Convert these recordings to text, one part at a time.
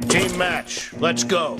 Team match, let's go.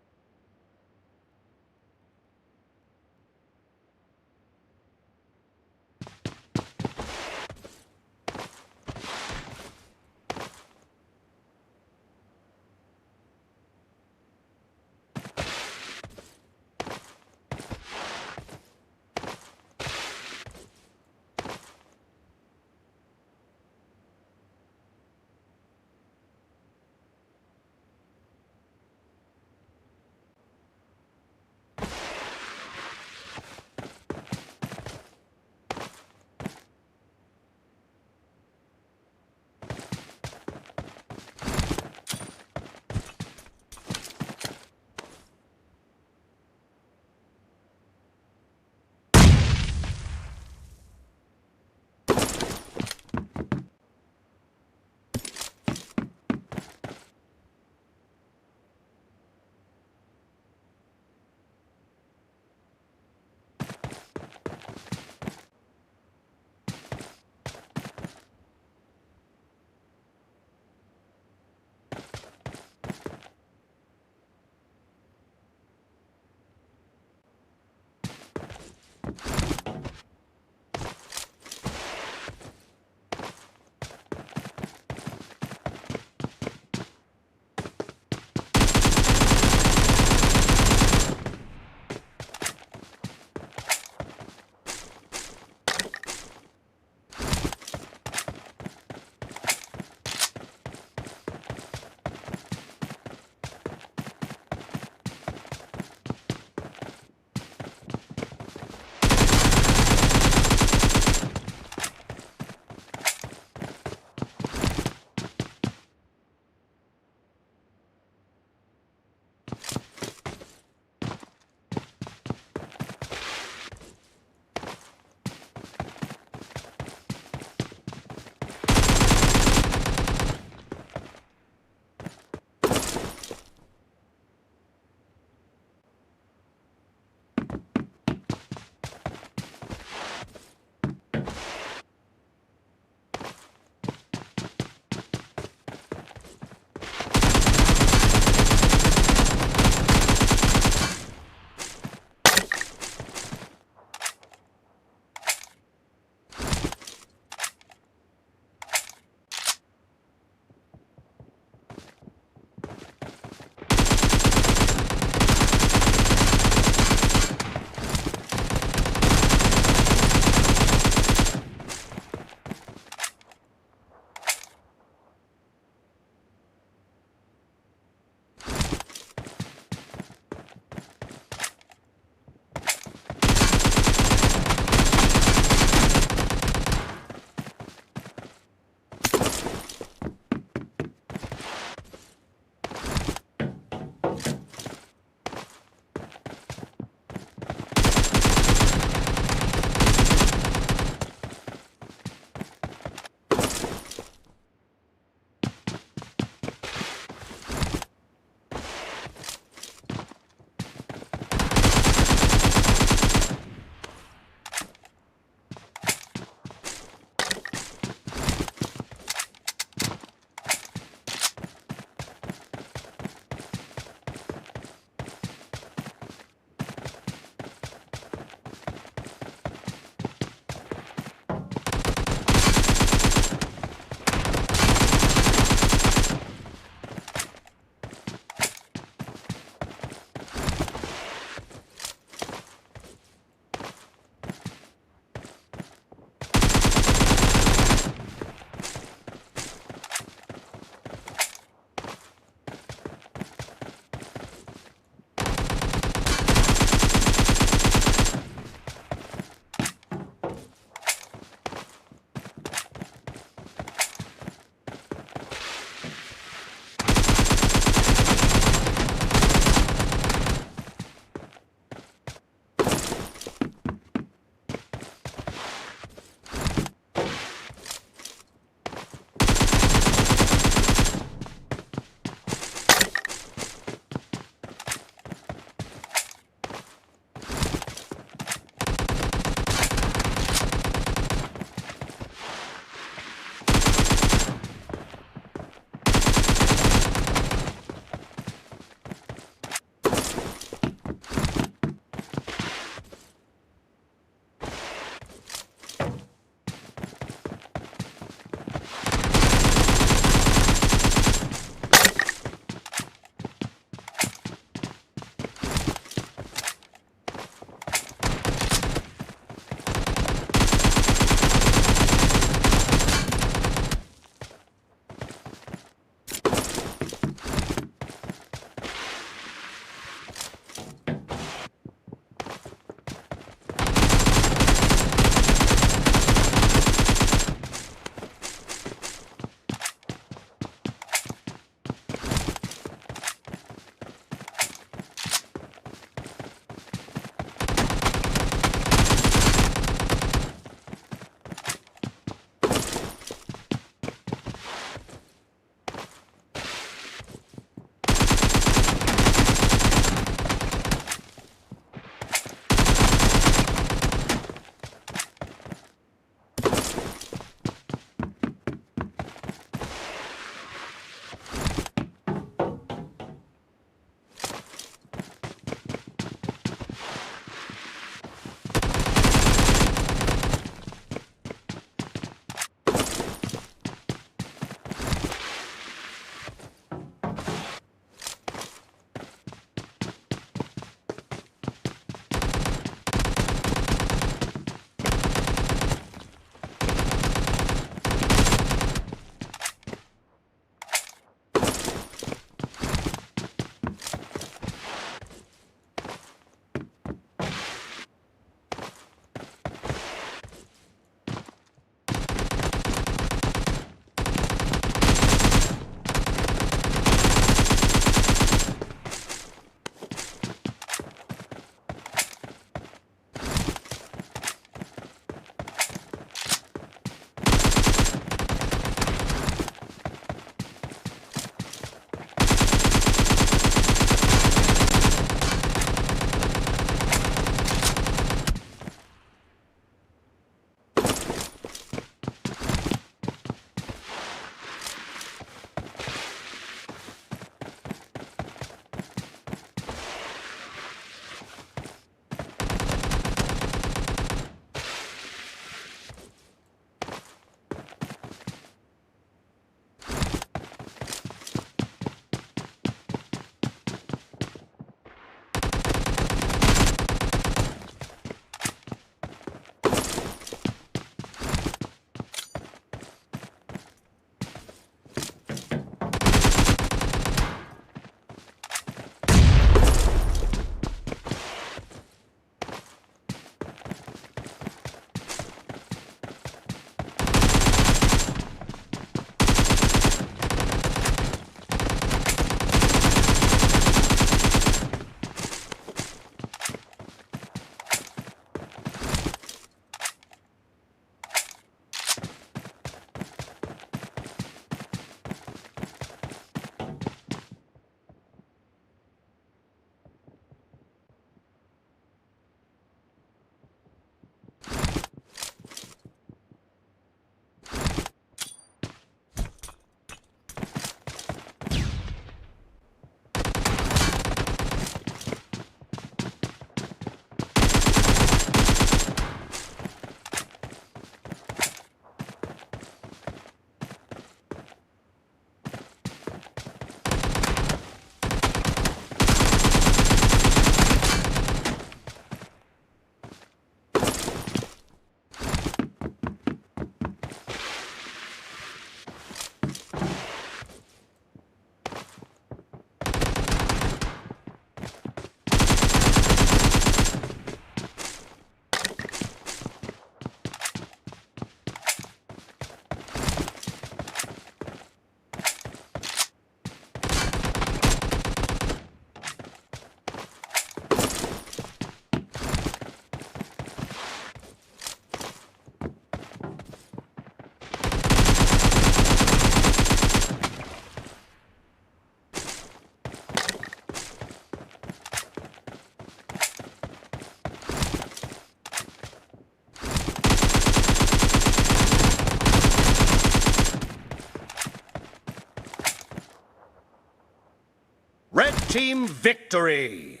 Team victory!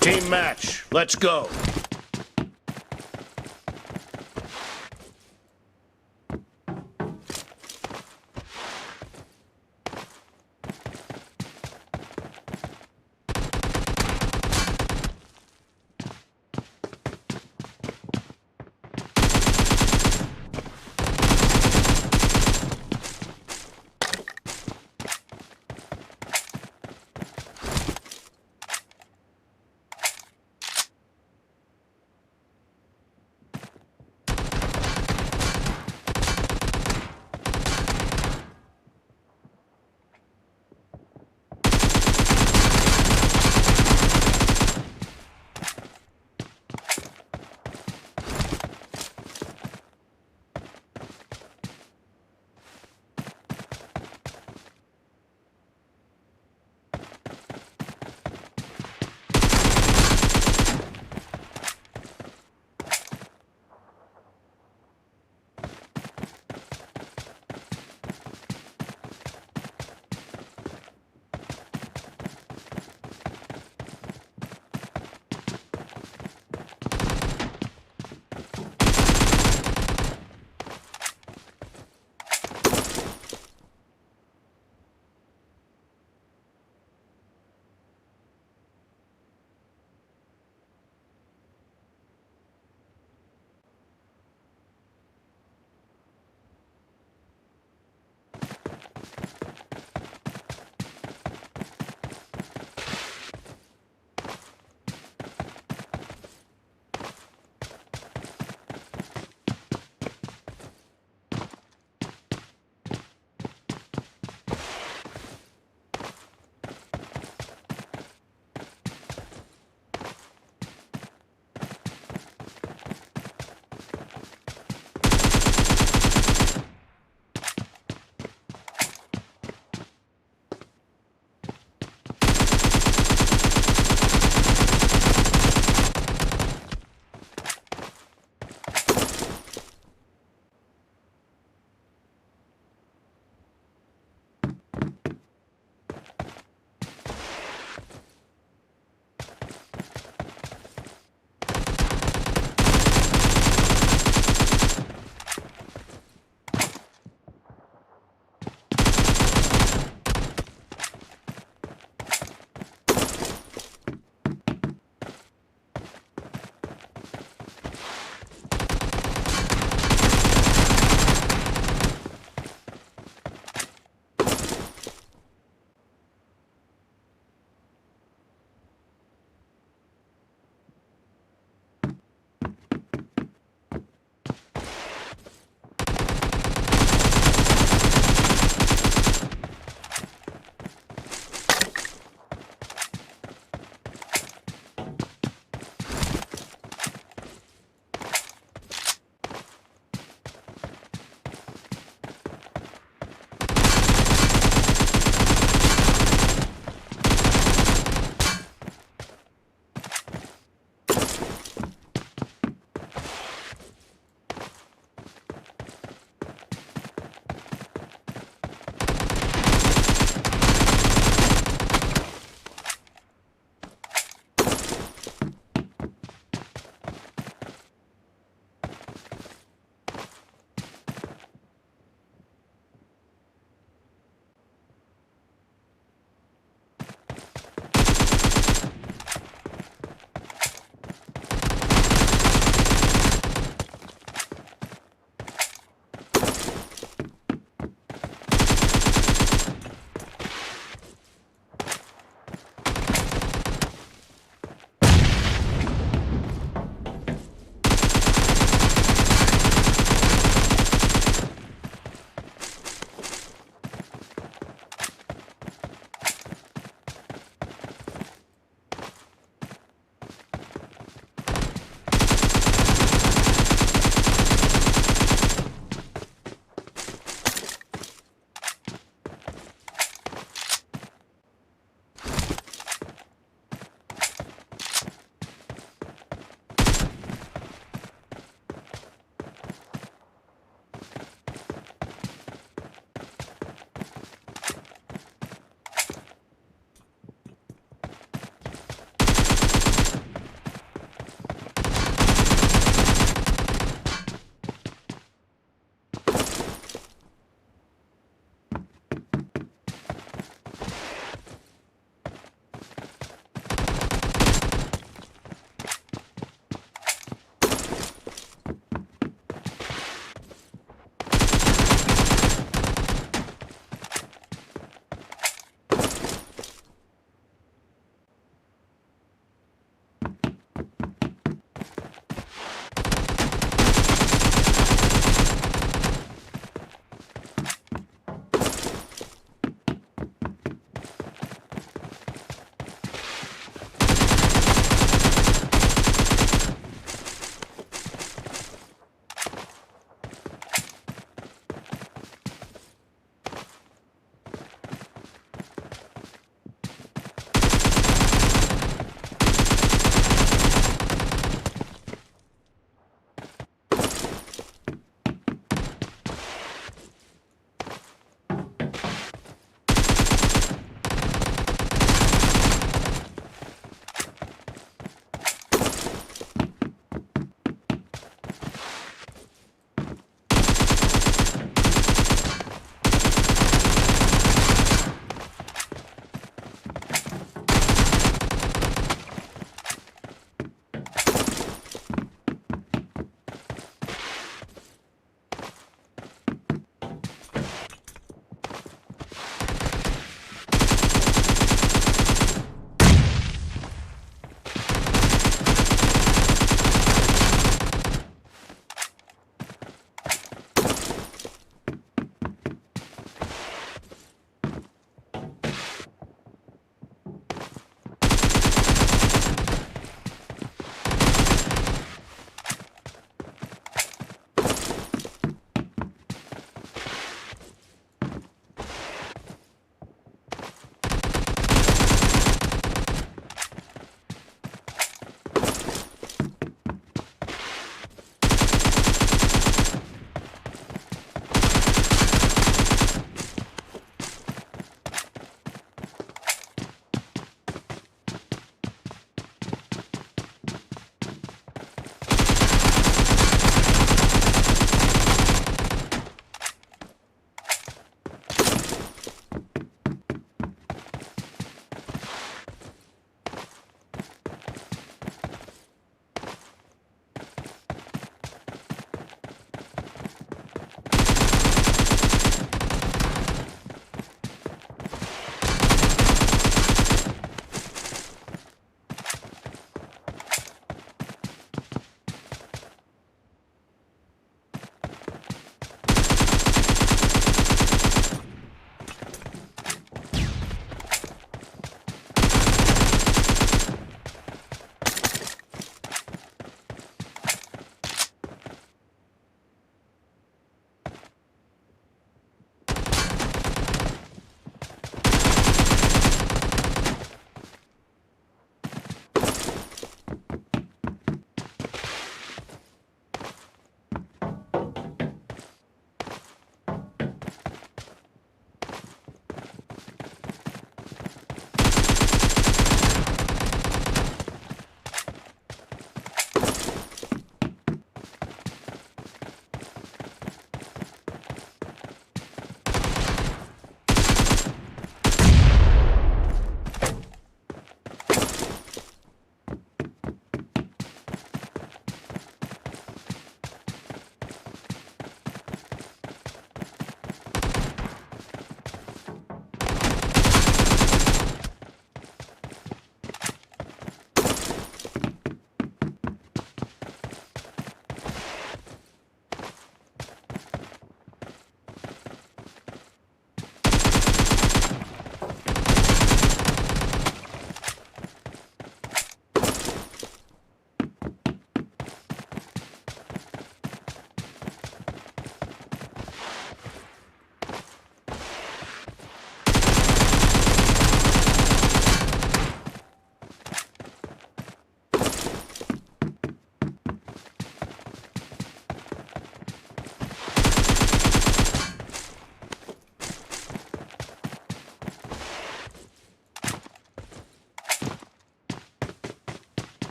Team match, let's go.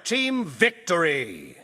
Team victory!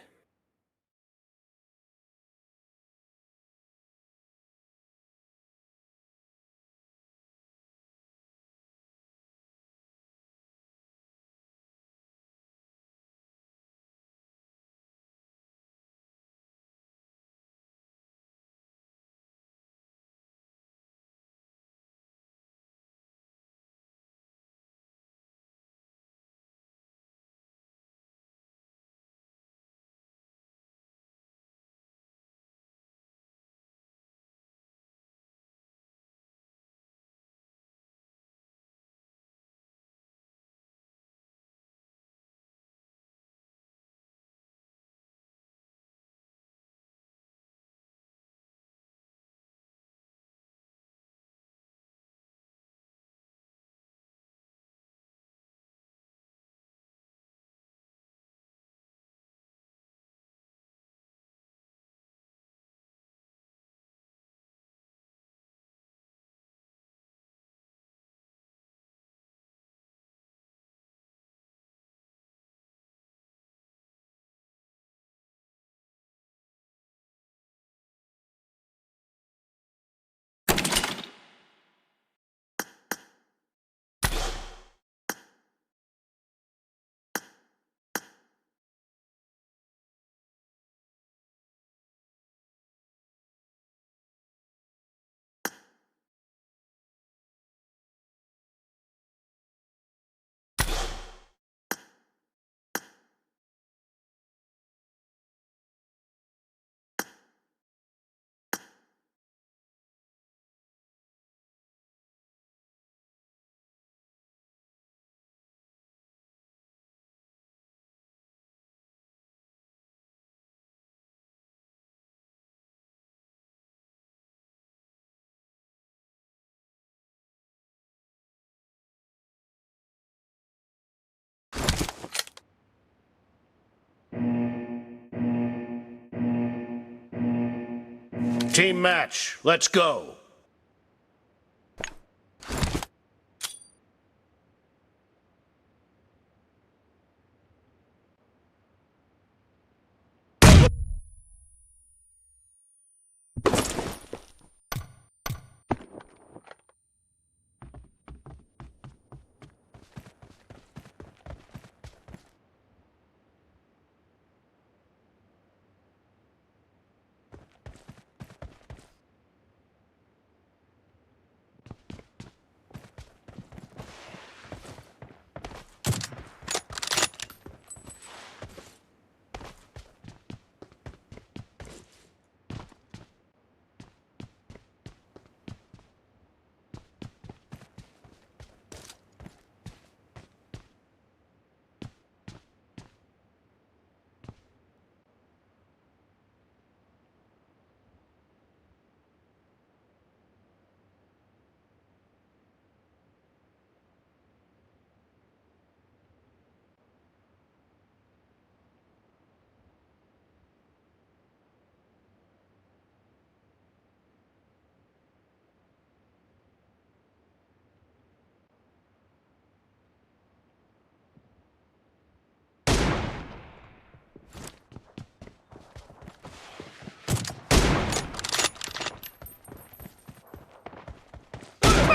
Team match, let's go!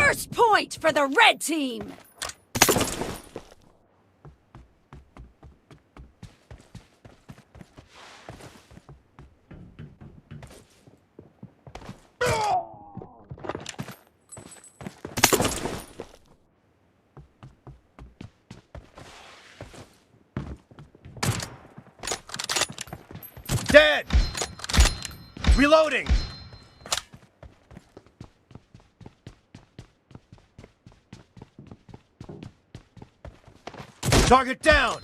First point for the red team! Dead! Reloading! Target down!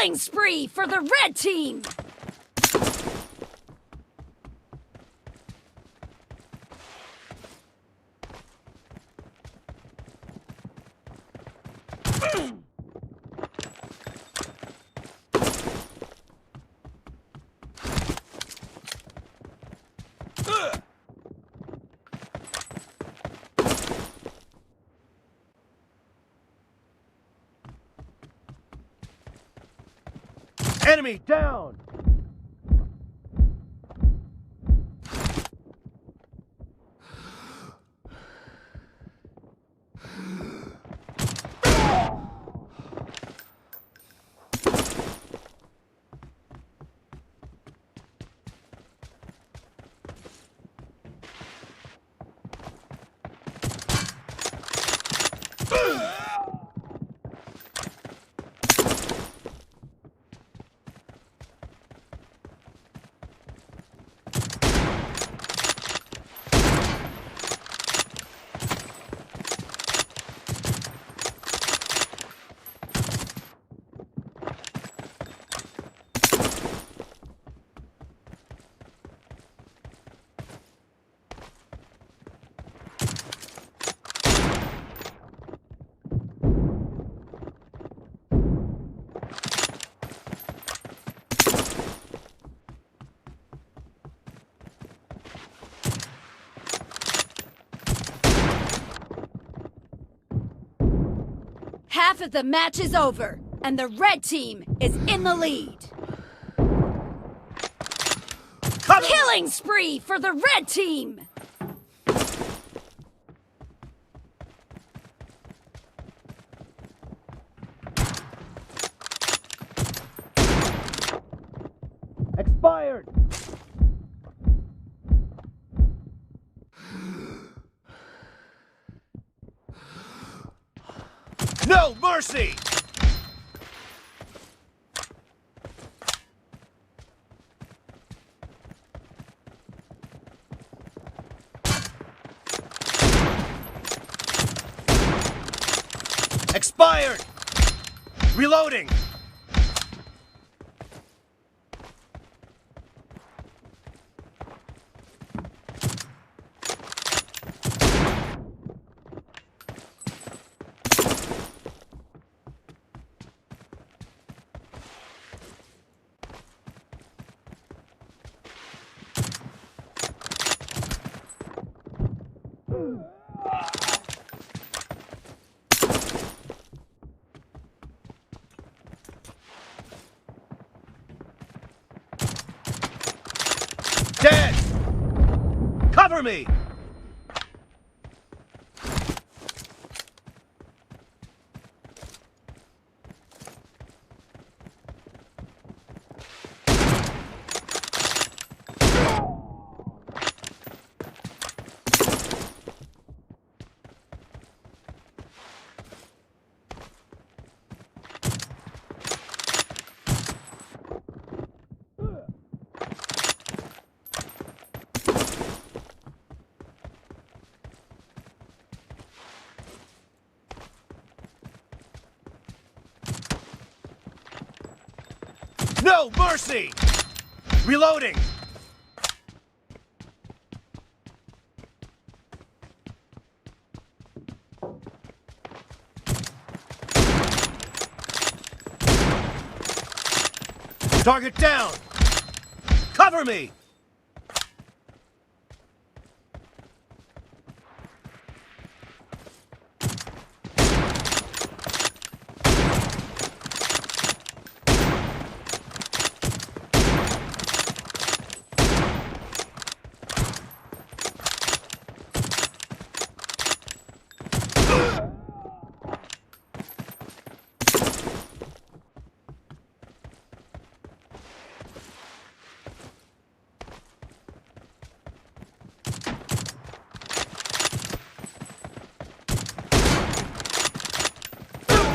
Killing spree for the red team! Enemy down! Half of the match is over, and the red team is in the lead. Killing spree for the red team! Expired! No mercy! Expired! Reloading! Dead! Cover me! No mercy! Reloading! Target down! Cover me!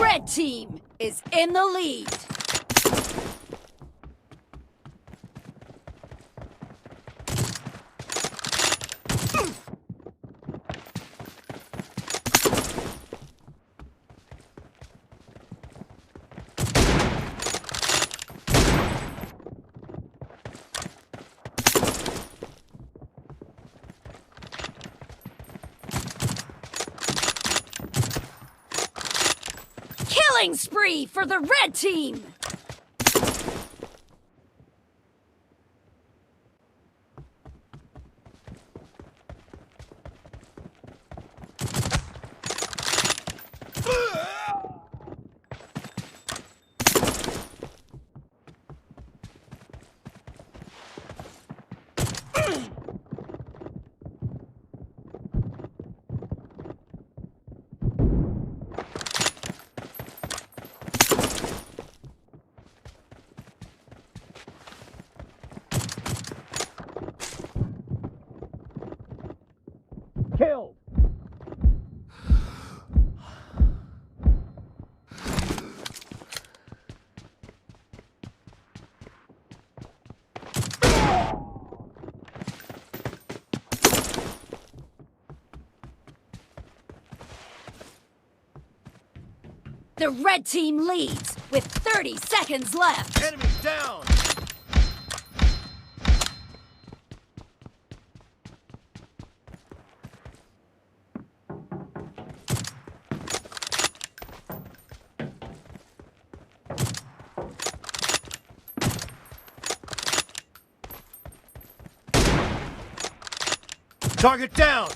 Red team is in the lead. Killing spree for the red team! Killed! The red team leads with 30 seconds left. Enemy down! Target down!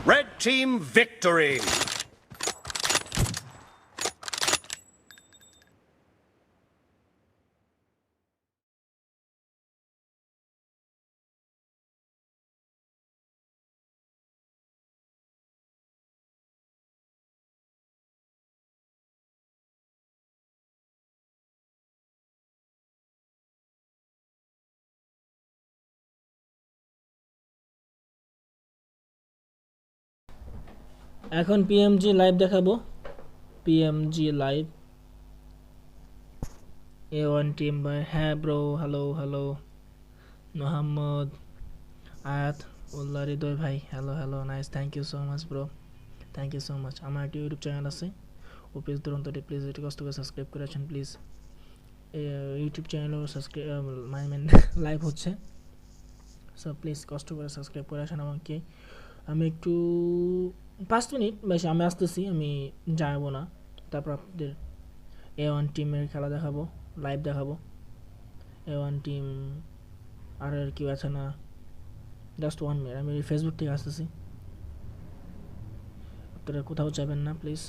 Red team victory! এখন PMG live দেখাবো PMG live A1 team ভাই হ্যাঁ bro hello hello Mohammad আয়াত উল্লাহ হৃদয় ভাই hello hello nice thank you so much bro thank you so much আমার একটা YouTube channel আছে OPS দুরন্ত টি প্লিজ এটি কষ্ট করে সাবস্ক্রাইব করে রাখেন প্লিজ ইউটিউব চ্যানেলও সাবস্ক্রাইব লাইভ হচ্ছে সো প্লিজ কষ্ট করে সাবস্ক্রাইব করে আসেন আমাকে আমি একটু 5 মিনিট বেশি আমি আসতেছি আমি যাবো না তারপর আপনাদের A1 টিমের খেলা দেখাবো লাইভ দেখাবো A1 team RRQ Athena just 1 minute আমি ফেসবুক থেকে আসতেছি আপনারা কোথাও যাবেন না please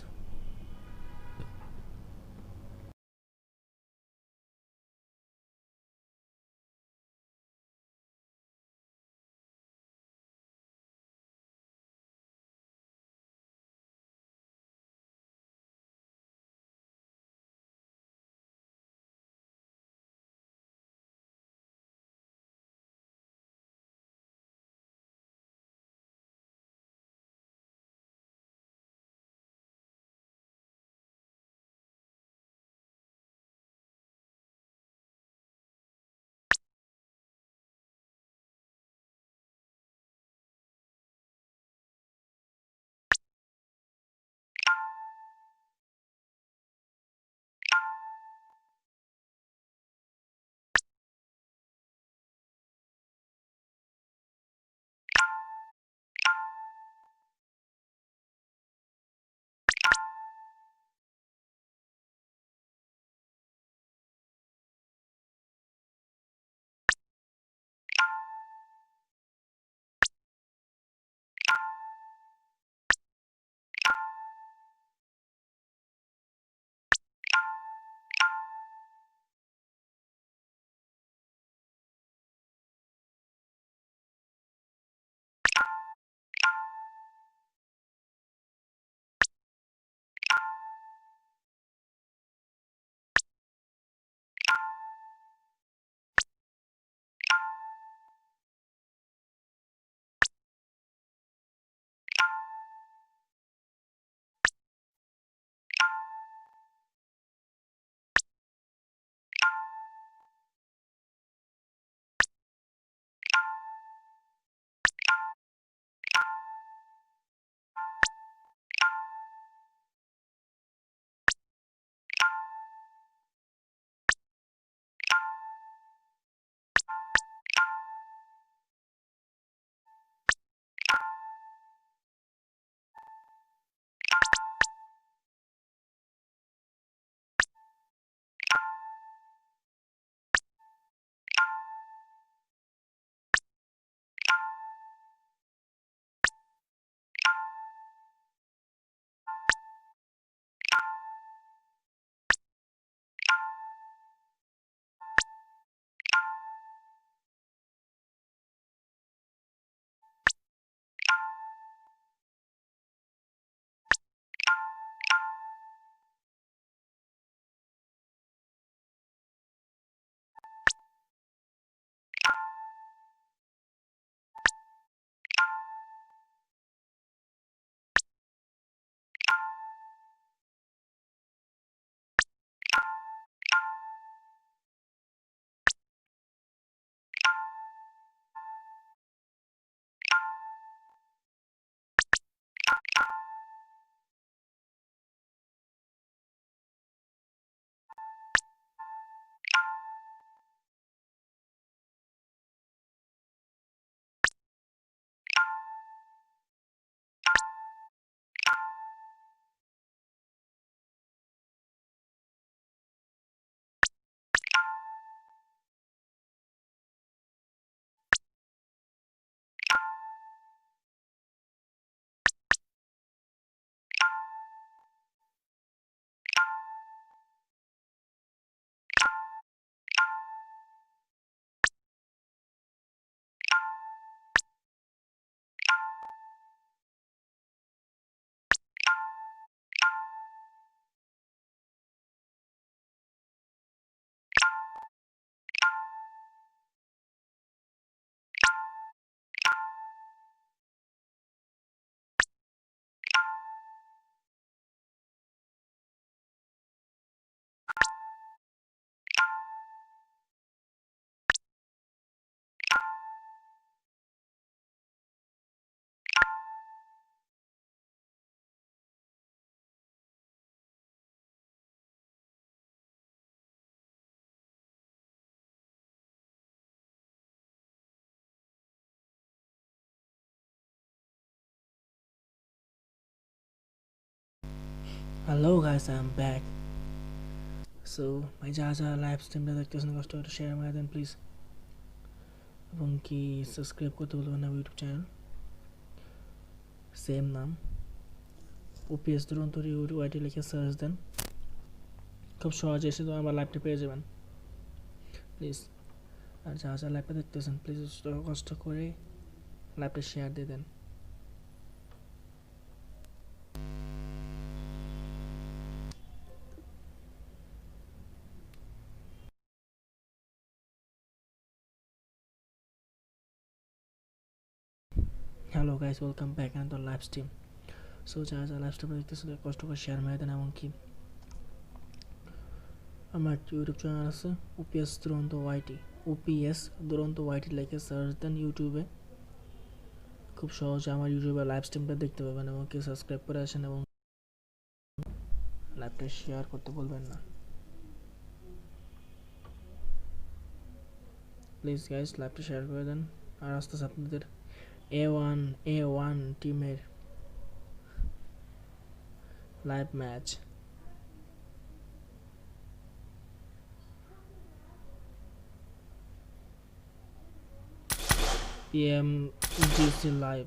Hello guys, I'm back. So my jaja live stream দেখতেছেন কষ্ট করে শেয়ার করে দেন প্লিজ এবং কি সাবস্ক্রাইব করতে ভুলবেন না ইউটিউব চ্যানেল সেম নাম ওপিএস দুরন্ত ইউআইট লিখে সার্চ দেন খুব সহজে এসে তো আমার লাইভটা পেয়ে যাবেন প্লিজ আর যারা লাইভটা দেখতেছেন প্লিজ কষ্ট করে লাইভটা শেয়ার দিয়ে দেন Hello guys, welcome back on the live stream. So যারা লাইভ স্ট্রিম দেখতেছেন কষ্ট করে শেয়ার মেরে দেন এমনকি আমার ইউটিউব চ্যানেল আছে ওপিএস দুরন্ত ওয়াইটি লিখে সার্চ দেন ইউটিউবে খুব সহজে আমার ইউটিউবে লাইভ স্ট্রিমটা দেখতে পাবেন এবং কি সাবস্ক্রাইব করে আসেন এবং লাইভটা শেয়ার করতে বলবেন না প্লিজ গাইস লাইভটা শেয়ার করে দেন আর আস্তে আস্তে আপনাদের A1 টিমের live match PMGC live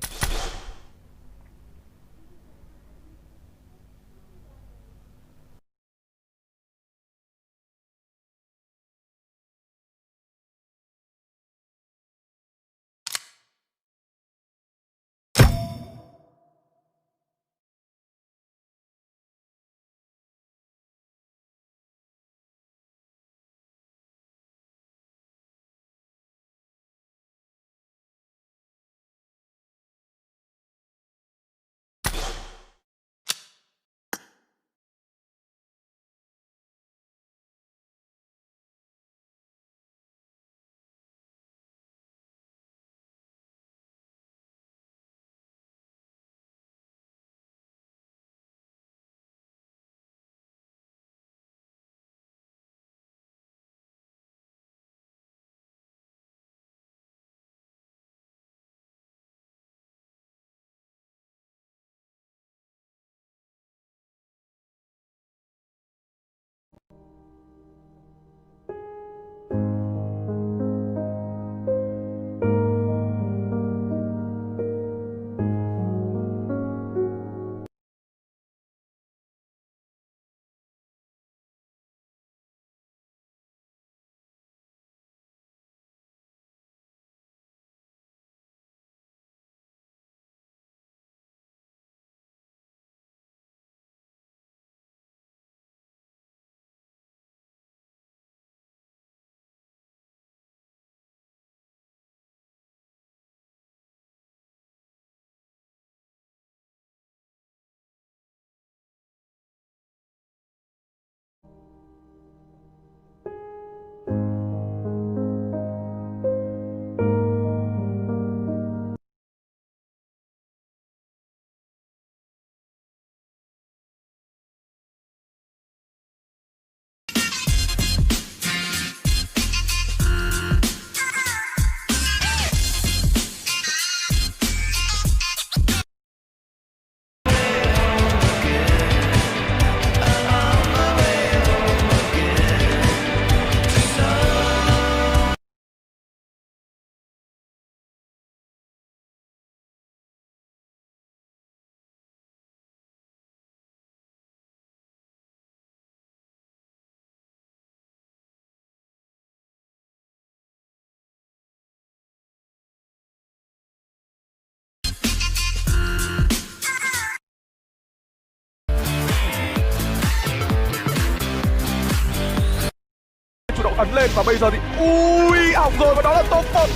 Chủ động ấn lên và bây giờ thì ui hỏng rồi và đó là top 1.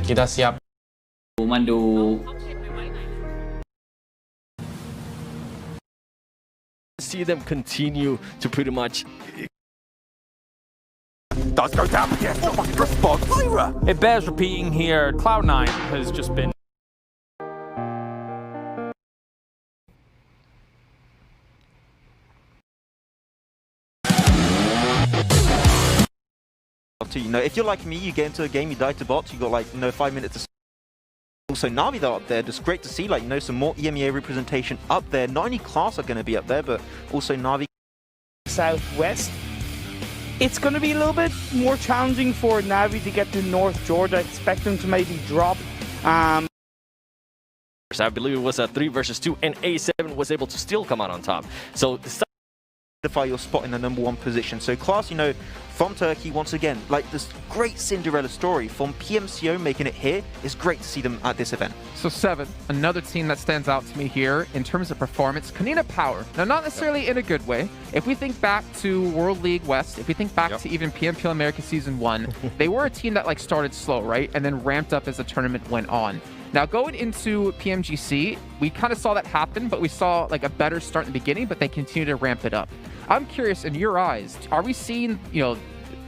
Kita siap. Mandu. See them continue to pretty much. Does go down, yes, the fucking response. Lyra! It bears repeating here, Cloud9 has just been You know, if you're like me, you get into a game, you die to bots, you got like 5 minutes to Also, Na'Vi though up there, just great to see, like, you know, some more EMEA representation up there. Not only Klas are going to be up there, but also Na'Vi. Southwest. It's going to be a little bit more challenging for Na'Vi to get to North Georgia. I expect them to maybe drop. I believe it was a 3 versus 2, and A7 was able to still come out on top. So solidify your spot in the #1 position. So Klas, you know, from Turkey, once again, like this great Cinderella story from PMCO making it here. It's great to see them at this event. So 7, another team that stands out to me here in terms of performance, Konina Power. Now, not necessarily in a good way. If we think back to World League West, if we think back to even PMPL America Season 1, they were a team that like started slow, right? And then ramped up as the tournament went on. Now, going into PMGC, we kind of saw that happen, but we saw like a better start in the beginning, but they continue to ramp it up. I'm curious, in your eyes, are we seeing, you know,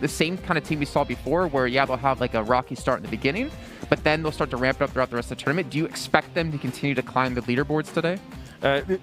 the same kind of team we saw before where, yeah, they'll have like a rocky start in the beginning, but then they'll start to ramp it up throughout the rest of the tournament? Do you expect them to continue to climb the leaderboards today?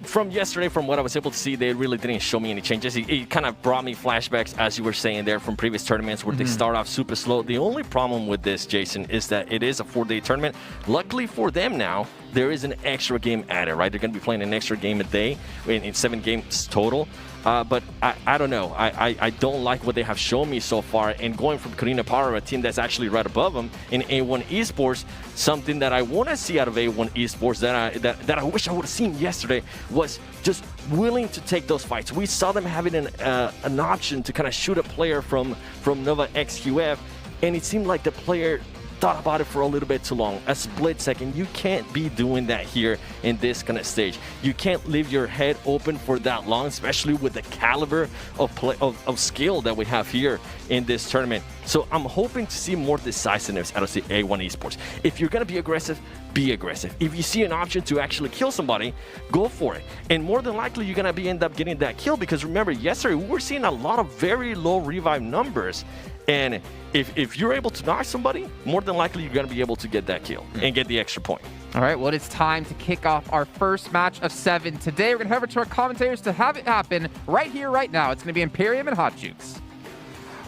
From yesterday, from what I was able to see, they really didn't show me any changes. It kind of brought me flashbacks, as you were saying there, from previous tournaments where they start off super slow. The only problem with this, Jason, is that it is a 4-day tournament. Luckily for them now, there is an extra game added, right? They're going to be playing an extra game a day in 7 games total. But I don't know. I don't like what they have shown me so far. And going from Konina Power, a team that's actually right above them in A1 Esports, something that I want to see out of A1 Esports that I wish I would have seen yesterday was just willing to take those fights. We saw them having an option to kind of shoot a player from NOVA-XQF, and it seemed like the player thought about it for a little bit too long. A split second. You can't be doing that here in this kind of stage. You can't leave your head open for that long, especially with the caliber of skill that we have here in this tournament. So I'm hoping to see more decisiveness out of the A1 Esports. If you're going to be aggressive, be aggressive. If you see an option to actually kill somebody, go for it. And more than likely, you're going to end up getting that kill, because remember, yesterday we were seeing a lot of very low revive numbers. And if you're able to knock somebody, more than likely you're going to be able to get that kill and get the extra point. All right, well, it's time to kick off our first match of 7. Today, we're going to head over to our commentators to have it happen right here, right now. It's going to be Imperium and Hot Jukes.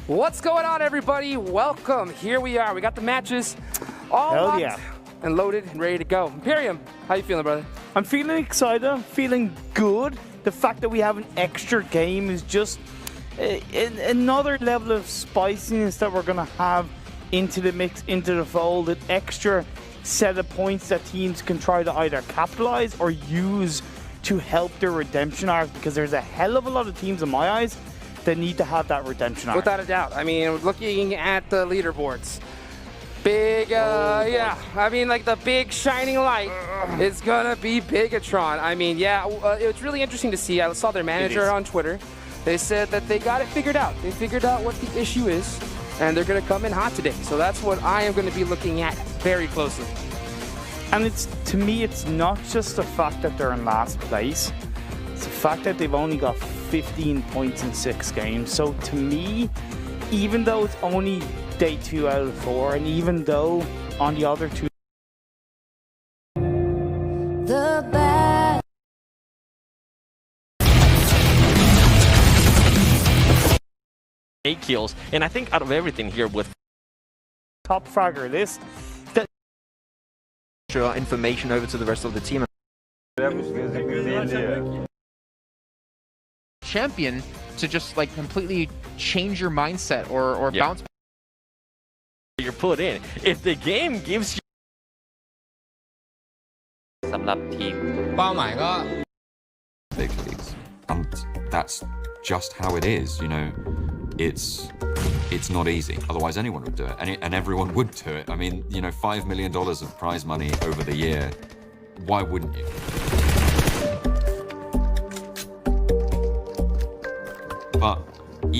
What's going on, everybody? Welcome. Here we are. We got the matches all locked and loaded and ready to go. Imperium, how you feeling, brother? I'm feeling excited. I'm feeling good. The fact that we have an extra game is just another level of spiciness that we're going to have into the mix, into the fold, an extra set of points that teams can try to either capitalize or use to help their redemption arc, because there's a hell of a lot of teams in my eyes that need to have that redemption arc. Without a doubt. I mean, looking at the leaderboards, big, yeah, I mean, like the big shining light is gonna be Bigetron. I mean, yeah, it's really interesting to see. I saw their manager on Twitter. They said that they got it figured out. They figured out what the issue is, and they're going to come in hot today. So that's what I am going to be looking at very closely. And it's, to me, it's not just the fact that they're in last place. It's the fact that they've only got 15 points in 6 games. So to me, even though it's only day 2 out of 4, and even though on the other 2, The bad. Eight kills, and I think out of everything here with top fragger list, that information over to the rest of the team. Champion to just like completely change your mindset or bounce. You're put in. If the game gives you สำหรับทีม เป้าหมายก็ big leagues, and that's just how it is. You know, it's not easy. Otherwise, anyone would do it, and everyone would do it. I mean, you know, $5 million of prize money over the year. Why wouldn't you? But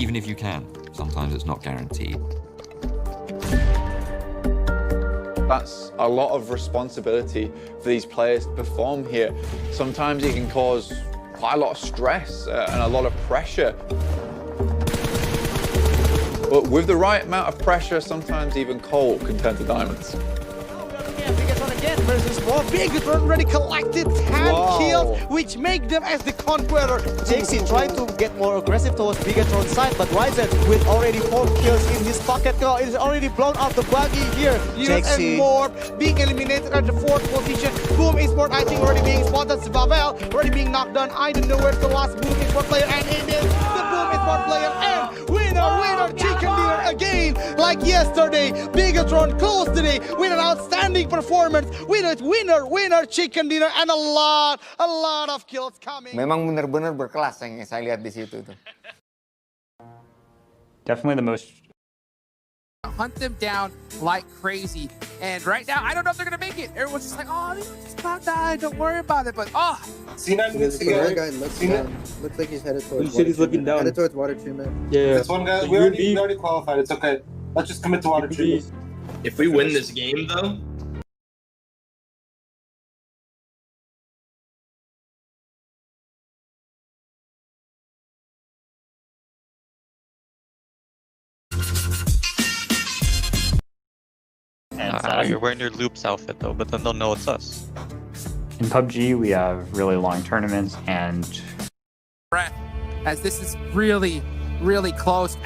even if you can, sometimes it's not guaranteed. That's a lot of responsibility for these players to perform here. Sometimes it can cause quite a lot of stress and a lot of pressure. But with the right amount of pressure, sometimes even coal can turn to diamonds. again versus more. Bigetron already collected 10 kills, which make them as the conqueror. JC trying to get more aggressive towards Bigetron's side, but Ryzen with already 4 kills in his pocket. Now it is already blown out the buggy here. And more being eliminated at the 4th position. Boom eSports, I think, already being spotted. Vavel already being knocked down. I don't know where's the last Boom eSports player, and it is the Boom eSports player. And winner, chicken dinner again, like yesterday. Bigetron closed today with an outstanding performance. Winner, chicken dinner, and a lot of kills coming. Memang benar-benar berkelas yang saya lihat di situ tuh. Definitely the most. Hunt them down like crazy. And right now, I don't know if they're going to make it. Everyone's just like, oh, they just about died. Don't worry about it. But, oh. C9 needs to get guy looks like he's headed towards water treatment. Headed towards water treatment. Yeah. This one guy, we already qualified. It's okay. Let's just commit to water treatment. If we win this game, though, you're wearing your Loops outfit though, but then they'll know it's us. In PubG, we have really long tournaments and. As this is really, really close.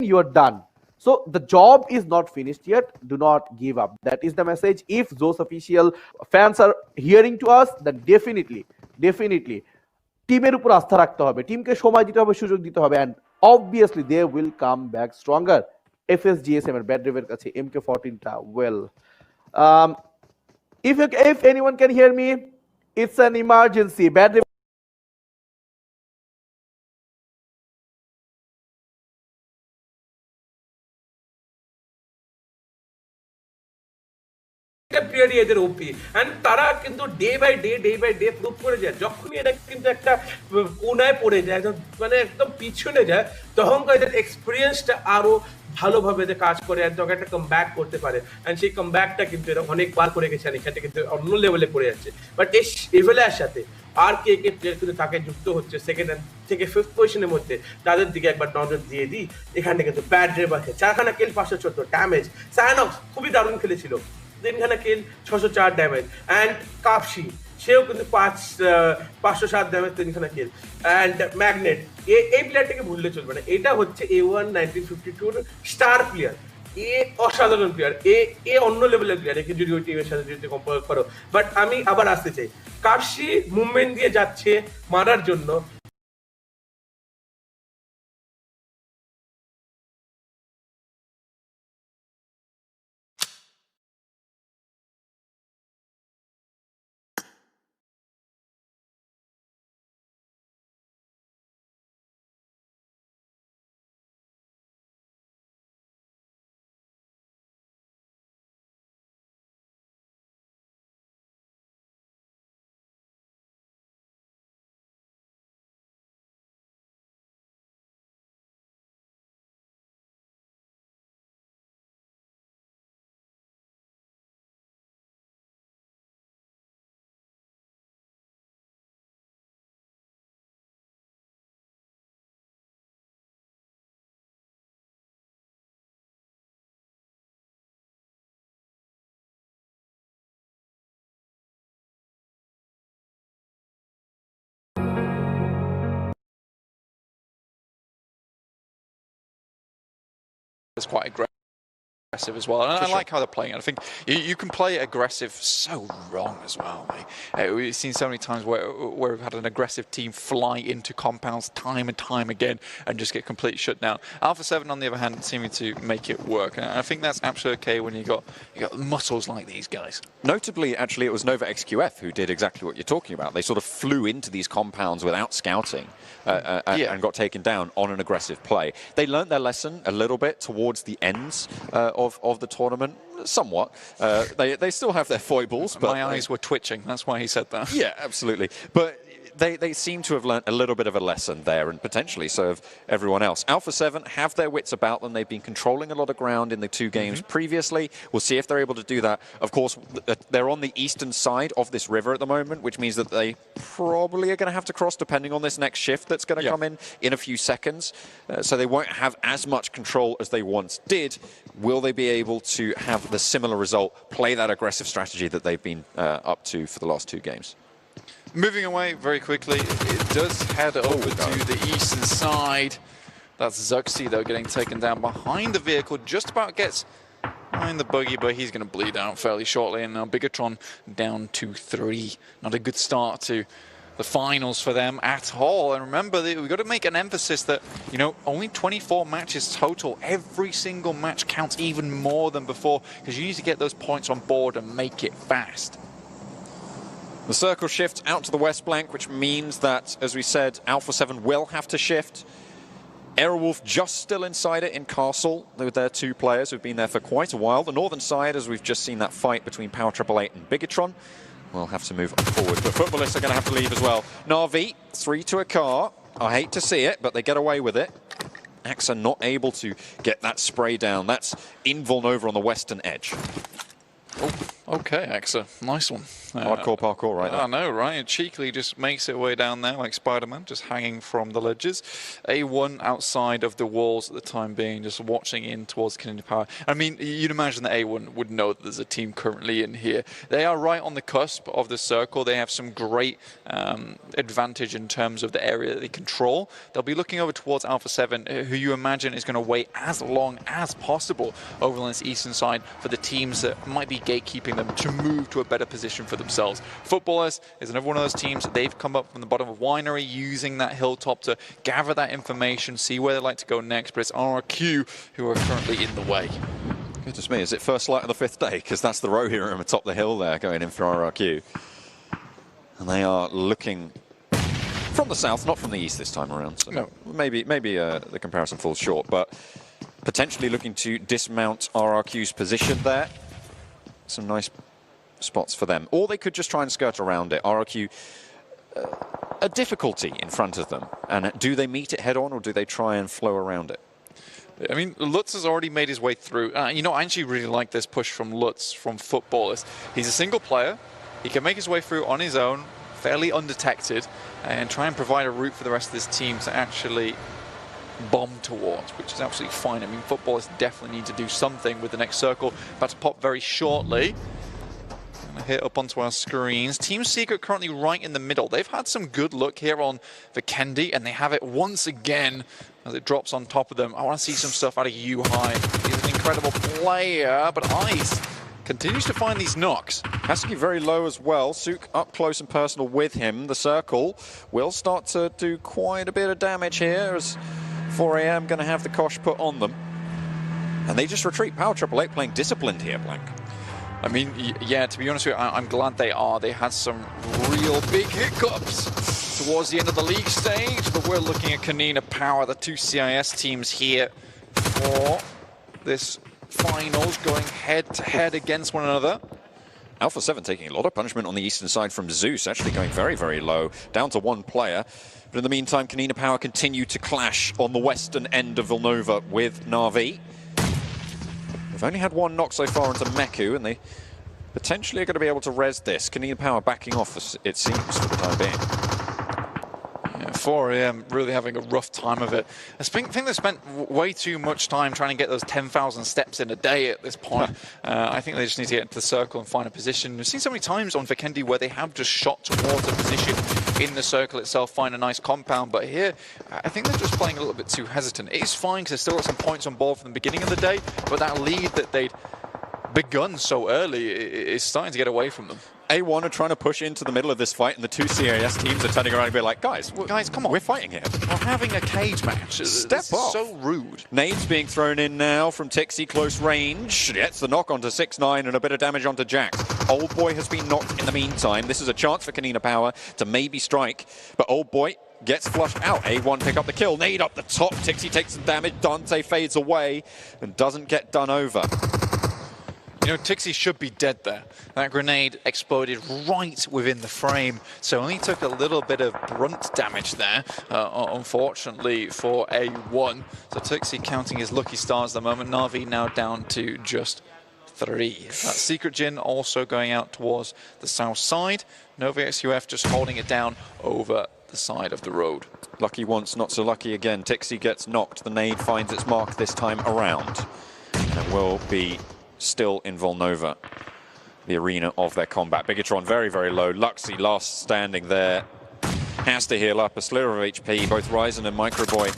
you are done. So the job is not finished yet. Do not give up. That is the message. If those official fans are hearing to us, then definitely টিমের উপর আস্থা রাখতে হবে, টিমকে সময় দিতে হবে, সুযোগ দিতে হবে, and obviously they will come back stronger. FSGSM এর ব্যাড ড্রাইভের কাছে MK14টা well. If anyone can hear me, it's an emergency. Bad প্লেয়ারই এদের ওপি এন্ড তারা কিন্তু ডে বাই ডে প্রুভ করে যায়। যখনই এটা কিন্তু একটা কোনায় পড়ে যায়, মানে একদম পিছনে যায়, তখন এদের এক্সপিরিয়েন্সটা আরো ভালোভাবে এদের কাজ করে আর তখন একটা কামব্যাক করতে পারে। এন্ড সেই কামব্যাকটা কিন্তু এরা অনেকবার করে গেছে, আর এখানে কিন্তু অন্য লেভেলে পড়ে যাচ্ছে। বাট এই লেভেলের সাথে আর কে প্লেয়ার কিন্তু তাকে যুক্ত হচ্ছে সেকেন্ড থেকে ফিফথ পজিশনের মধ্যে, তাদের দিকে একবার নজর দিয়ে দিই। এখানে কিন্তু ব্যাড ড্রাইভ আছে, 4খানা কিল, 514 ড্যামেজ। সায়ানক্স খুবই দারুণ খেলেছিল, 3খানা কিল, 604 ড্যামেজ। অ্যান্ড কাপসি সেও কিন্তু 507 ড্যামেজ, 3খানা কিল। অ্যান্ড ম্যাগনেট এই প্লেয়ারটাকে ভুললে চলবে না, এটা হচ্ছে A1 1952 স্টার প্লেয়ার। এ অসাধারণ প্লেয়ার, এ অন্য লেভেলের প্লেয়ার, একে যদি ওই টিমের সাথে যদি কম্পেয়ার করো। বাট আমি আবার আসতে চাই, কাপসি মুভমেন্ট দিয়ে যাচ্ছে মারার জন্য। It's quite aggressive as well, and I like how they're playing it. I think you can play aggressive so wrong as well. We've seen so many times where we've had an aggressive team fly into compounds time and time again and just get completely shut down. Alpha 7 on the other hand seeming to make it work, and I think that's absolutely okay when you got muscles like these guys. Notably, actually, it was NOVA-XQF who did exactly what you're talking about. They sort of flew into these compounds without scouting and got taken down on an aggressive play. They learned their lesson a little bit towards the ends of the tournament, somewhat. They still have their foibles, but my eyes were twitching. That's why he said that. Yeah, absolutely. But they seem to have learnt a little bit of a lesson there, and potentially so have everyone else. Alpha 7 have their wits about them. They've been controlling a lot of ground in the 2 games previously. We'll see if they're able to do that. Of course, they're on the eastern side of this river at the moment, which means that they probably are going to have to cross depending on this next shift that's going to come in a few seconds. So they won't have as much control as they once did. Will they be able to have the similar result, play that aggressive strategy that they've been up to for the last 2 games? Moving away very quickly, it does head over to the eastern side. That's Zuxi, though, getting taken down behind the vehicle. Just about gets behind the buggy, but he's going to bleed out fairly shortly. And now Bigetron down to 3. Not a good start to the finals for them at all. And remember, we've got to make an emphasis that, you know, only 24 matches total. Every single match counts even more than before, because you need to get those points on board and make it fast. The circle shifts out to the west flank, which means that, as we said, Alpha 7 will have to shift. Aerowolf just still inside it in Castle with their 2 players who've been there for quite a while. The northern side, as we've just seen that fight between Power 888 and Bigetron, will have to move forward. But Futbolists are going to have to leave as well. Navi, 3 to a car. I hate to see it, but they get away with it. Axa not able to get that spray down. That's Invuln over on the western edge. Oh, Okay, Exa. Nice one. Hardcore parkour right there. I know, right? It cheekily just makes it way down there like Spider-Man, just hanging from the ledges. A1 outside of the walls at the time being, just watching in towards Konina Power. I mean, you'd imagine that A1 would know that there's a team currently in here. They are right on the cusp of the circle. They have some great advantage in terms of the area that they control. They'll be looking over towards Alpha 7, who you imagine is going to wait as long as possible over on this eastern side for the teams that might be gatekeeping them to move to a better position for themselves. Futbolist is another one of those teams. They've come up from the bottom of Winery using that hilltop to gather that information, see where they'd like to go next, but it's RRQ who are currently in the way. Goodness me, is it first light of the 5th day? Because that's the row here atop the hill there going in for RRQ. And they are looking from the south, not from the east this time around. So no. Maybe the comparison falls short, but potentially looking to dismount RRQ's position there. Some nice spots for them. Or they could just try and skirt around it. RRQ, a difficulty in front of them. And do they meet it head on or do they try and flow around it? I mean, Lutz has already made his way through. You know, I actually really like this push from Lutz, from Futbolist. He's a single player. He can make his way through on his own, fairly undetected, and try and provide a route for the rest of this team to actually bomb towards, which is absolutely fine. I mean, Futbolists definitely need to do something with the next circle. About to pop very shortly. Gonna hit up onto our screens. Team Secret currently right in the middle. They've had some good luck here on Vikendi, and they have it once again as it drops on top of them. I want to see some stuff out of UPI. He's an incredible player, but Ice continues to find these knocks. Husky very low as well. Sook up close and personal with him. The circle will start to do quite a bit of damage here as 4 AM going to have the Kosh put on them. And they just retreat. Power Triple 8 playing disciplined here, Blank. I mean, yeah, to be honest with you, I'm glad they are. They had some real big hiccups towards the end of the league stage, but we're looking at Konina Power, the two CIS teams here for this finals, going head-to-head against one another. Alpha 7 taking a lot of punishment on the eastern side from Zeus, actually going very, very low, down to 1 player. But in the meantime, Konina Power continue to clash on the western end of Villanova with Na'Vi. They've only had 1 knock so far into Meku, and they potentially are going to be able to res this. Konina Power backing off, it seems, for the time being. 4 AM really having a rough time of it. I think they spent way too much time trying to get those 10,000 steps in a day at this point. I think they just need to get into the circle and find a position. We've seen so many times on Vikendi where they have just shot towards a position in the circle itself, find a nice compound, but here I think they're just playing a little bit too hesitant. It is fine because they still got some points on board from the beginning of the day, but that lead that they'd begun so early is starting to get away from them. A1 are trying to push into the middle of this fight, and the 2 CIS teams are turning around and be like, guys, come on. We're fighting here. We're having a cage match. Step up. So rude. Nades being thrown in now from Tixie, close range. Gets the knock onto 6-9 and a bit of damage onto Jax. Old Boy has been knocked in the meantime. This is a chance for Konina Power to maybe strike, but Old Boy gets flushed out. A1 pick up the kill. Nade up the top. Tixie takes some damage. Dante fades away and doesn't get done over. You know, Tixie should be dead there. That grenade exploded right within the frame, so only took a little bit of brunt damage there, unfortunately, for A1. So Tixie counting his lucky stars at the moment. Na'Vi now down to just 3. That Secret Jin also going out towards the south side. NOVA-XQF just holding it down over the side of the road. Lucky once, not so lucky again. Tixie gets knocked. The nade finds its mark this time around. And it will be still in Volnova, the arena of their combat. Bigetron very, very low. Luxy last standing there. Has to heal up a sliver of HP. Both Ryzen and Microboy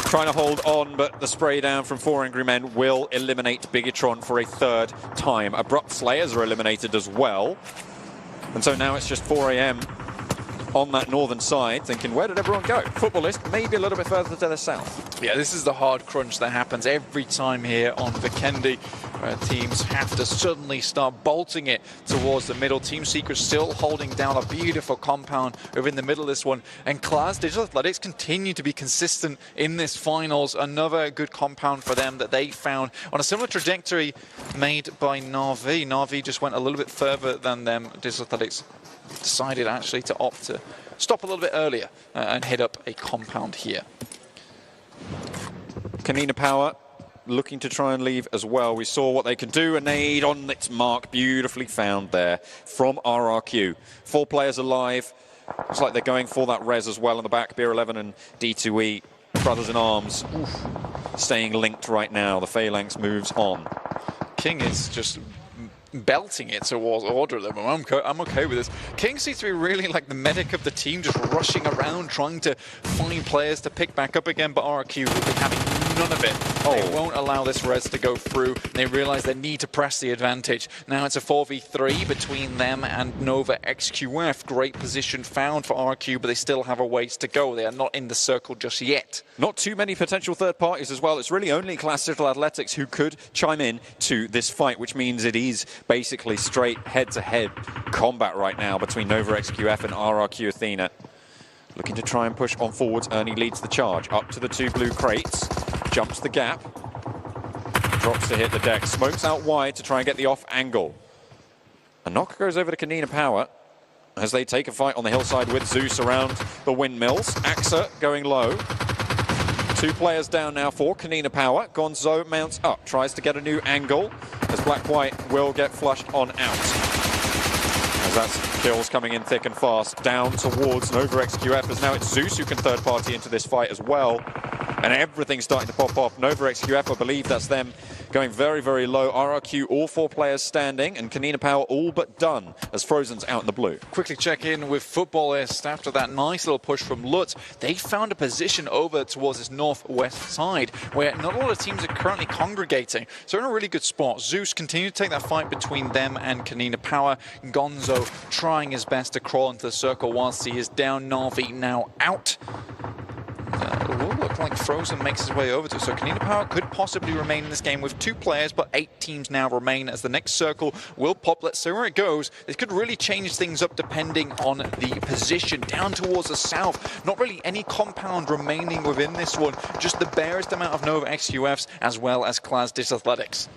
trying to hold on, but the spray down from 4 Angry Men will eliminate Bigetron for a 3rd time. Abrupt Slayers are eliminated as well. And so now it's just 4 AM on that northern side, thinking, where did everyone go? Futbolist maybe a little bit further to the south. Yeah, this is the hard crunch that happens every time here on Vikendi, where teams have to suddenly start bolting it towards the middle. Team Secret still holding down a beautiful compound over in the middle of this one. And Klas Digital Athletics continue to be consistent in this finals. Another good compound for them that they found on a similar trajectory made by Na'Vi. Na'Vi just went a little bit further than them. Digital Athletics decided actually to opt to stop a little bit earlier and hit up a compound here. Konina Power looking to try and leave as well. We saw what they can do. A nade on its mark, beautifully found there from RRQ. 4 players alive. Looks like they're going for that res as well in the back. Beer 11 and D2E, brothers in arms, staying linked right now. The Phalanx moves on. King is just belting it towards order at the moment. I'm okay with this. King seems to be really like the medic of the team, just rushing around, trying to find players to pick back up again, but RRQ will be having none of it. They won't allow this res to go through. They realize they need to press the advantage. Now it's a 4v3 between them and NOVA-XQF. Great position found for RRQ, but they still have a ways to go. They are not in the circle just yet. Not too many potential third parties as well. It's really only Klas Digital Athletics who could chime in to this fight, which means it is basically straight head-to-head combat right now between NOVA-XQF and RRQ Athena. Looking to try and push on forwards. Ernie leads the charge. Up to the 2 blue crates. Jumps the gap. Drops to hit the deck. Smokes out wide to try and get the off angle. A knock goes over to Konina Power as they take a fight on the hillside with Zeus around the windmills. Axa going low. 2 players down now for Konina Power. Gonzo mounts up. Tries to get a new angle as Black-White will get flushed on out. As that's kills coming in thick and fast. Down towards NOVA-XQF as now it's Zeus who can third party into this fight as well. And everything's starting to pop off. NOVA-XQF, I believe that's them going very, very low. RRQ, all 4 players standing, and Konina Power all but done as Frozen's out in the blue. Quickly check in with Futbolist after that nice little push from Lutz. They found a position over towards this northwest side where not a lot of teams are currently congregating. So they're in a really good spot. Zeus continued to take that fight between them and Konina Power. Gonzo trying his best to crawl into the circle whilst he is down. Navi now out. It will look like Frozen makes his way over to it. So Konina Power could possibly remain in this game with 2 players, but 8 teams now remain as the next circle will pop. Let's see where it goes. This could really change things up depending on the position. Down towards the south, not really any compound remaining within this one, just the barest amount of NOVA-XQFs as well as Klas Digital Athletics.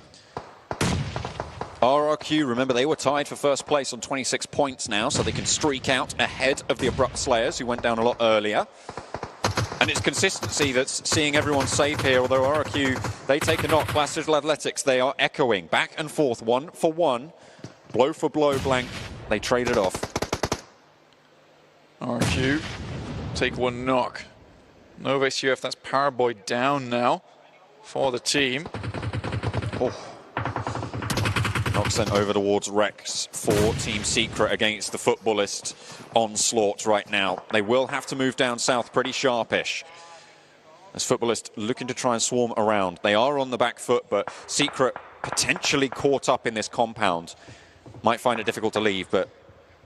RRQ, remember they were tied for first place on 26 points now, so they can streak out ahead of the Abrupt Slayers, who went down a lot earlier. And it's consistency that's seeing everyone safe here, although RRQ, they take a knock. Klas Digital Athletics, they are echoing back and forth, 1 for 1, blow for blow, blank. They trade it off. RRQ take 1 knock. NOVA-XQF, that's Powerboy down now for the team. Knock sent over towards Rex for Team Secret against the Futbolist onslaught right now. They will have to move down south pretty sharpish. As Futbolist looking to try and swarm around. They are on the back foot, but Secret potentially caught up in this compound. Might find it difficult to leave, but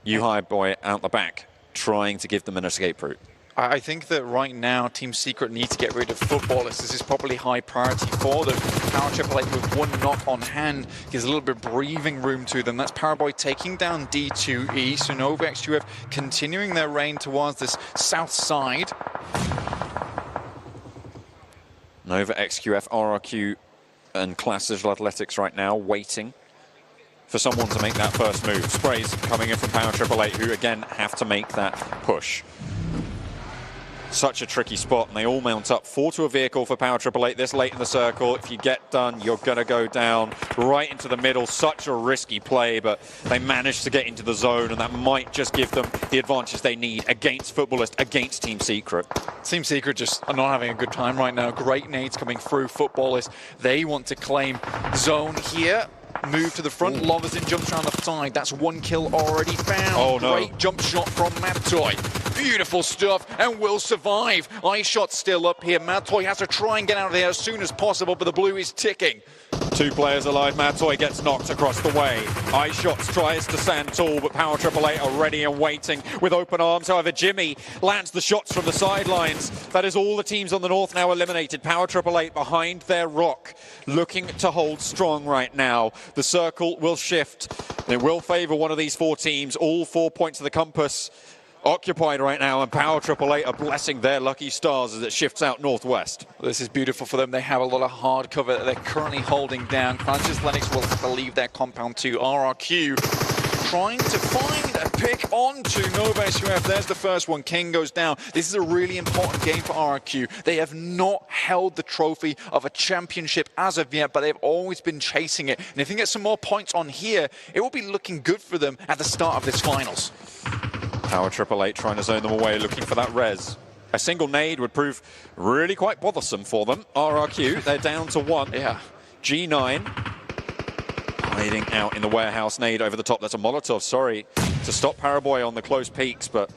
UPI Boy out the back trying to give them an escape route. I think that right now Team Secret need to get rid of Futbolist. This is probably high priority for them. Power Triple Eight with 1 knock on hand gives a little bit of breathing room to them. That's Powerboy taking down D2E. So NOVA-XQF continuing their reign towards this south side. NOVA-XQF, RRQ and Klas Digital Athletics right now waiting for someone to make that first move. Sprays coming in from Power Triple Eight, who again have to make that push. Such a tricky spot, and they all mount up. 4 to a vehicle for Power Triple Eight this late in the circle. If you get done, you're going to go down right into the middle. Such a risky play, but they managed to get into the zone, and that might just give them the advantage they need against Futbolist, against Team Secret. Team Secret just are not having a good time right now. Great nades coming through. Futbolist, they want to claim zone here. Move to the front. Loverson jumps around the side. That's 1 kill already found. Oh, no. Great jump shot from Matoy. Beautiful stuff, and will survive. Eye shot still up here. Matoy has to try and get out of there as soon as possible, but the blue is ticking. 2 players alive. Matoy gets knocked across the way. Eye Shots tries to stand tall, but Power Triple Eight are ready and waiting with open arms. However, Jimmy lands the shots from the sidelines. That is all the teams on the north now eliminated. Power Triple Eight behind their rock, looking to hold strong right now. The circle will shift. It will favor one of these 4 teams. All 4 points of the compass occupied right now, and Power Triple Eight are blessing their lucky stars as it shifts out northwest. This is beautiful for them. They have a lot of hard cover that they're currently holding down. Klas Digital Athletics will have to leave their compound too. RRQ trying to find a pick onto NOVA-XQF. There's the first one. King goes down. This is a really important game for RRQ. They have not held the trophy of a championship as of yet, but they've always been chasing it. And if they get some more points on here, it will be looking good for them at the start of this finals. Power Triple Eight trying to zone them away, looking for that res. A single nade would prove really quite bothersome for them. RRQ, they're down to 1. Yeah. G9 hiding out in the warehouse. Nade over the top. That's a Molotov, sorry, to stop Paraboy on the close peaks, but